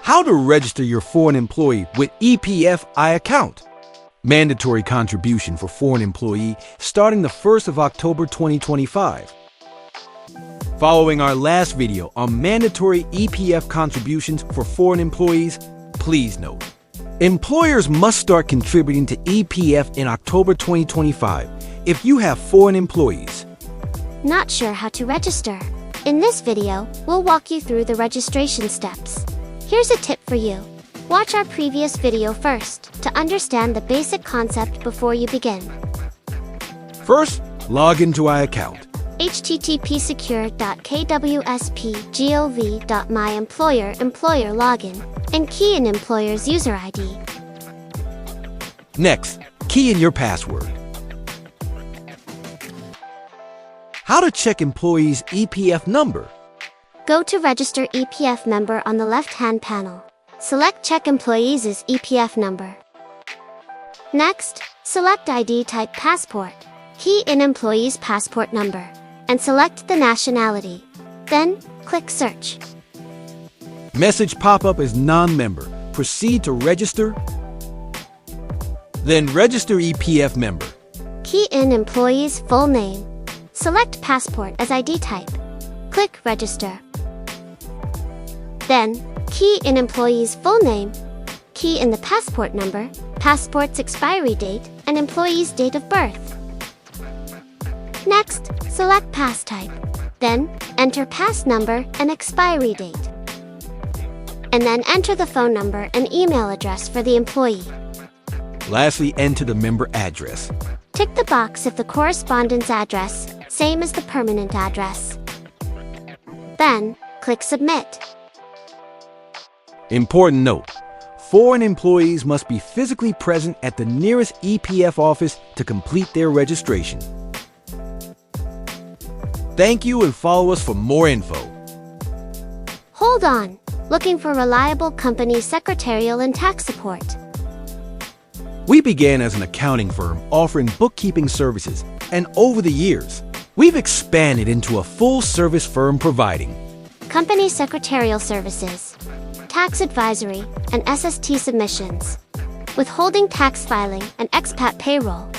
How to register your foreign employee with EPF i-Akaun. Mandatory contribution for foreign employee starting the 1st of October 2025. Following our last video on mandatory EPF contributions for foreign employees, please note, employers must start contributing to EPF in October 2025 if you have foreign employees. Not sure how to register? In this video, we'll walk you through the registration steps. Here's a tip for you. Watch our previous video first to understand the basic concept before you begin. First, log into i-Akaun. http://secure.kwspgov.myemployer employer and key in employer's user ID. Next, key in your password. How to check employee's EPF number? Go to Register EPF Member on the left-hand panel. Select Check Employees' EPF number. Next, select ID type Passport. Key in employee's passport number and select the nationality. Then, click Search. Message pop-up as non-member. Proceed to register. Then register EPF member. Key in employee's full name. Select Passport as ID type. Click Register. Then, key in employee's full name, key in the passport number, passport's expiry date, and employee's date of birth. Next, select pass type. Then, enter pass number and expiry date. And then enter the phone number and email address for the employee. Lastly, enter the member address. Tick the box if the correspondence address, same as the permanent address. Then, click Submit. Important note, foreign employees must be physically present at the nearest EPF office to complete their registration. Thank you and follow us for more info. Hold on. Looking for reliable company secretarial and tax support? We began as an accounting firm offering bookkeeping services, and over the years, we've expanded into a full-service firm providing company secretarial services, tax advisory, and SST submissions, withholding tax filing and expat payroll,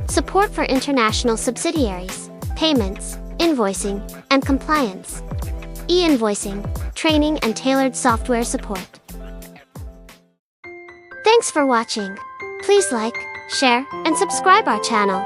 support for international subsidiaries, payments, invoicing, and compliance, e-invoicing, training, and tailored software support. Thanks for watching. Please like, share, and subscribe our channel.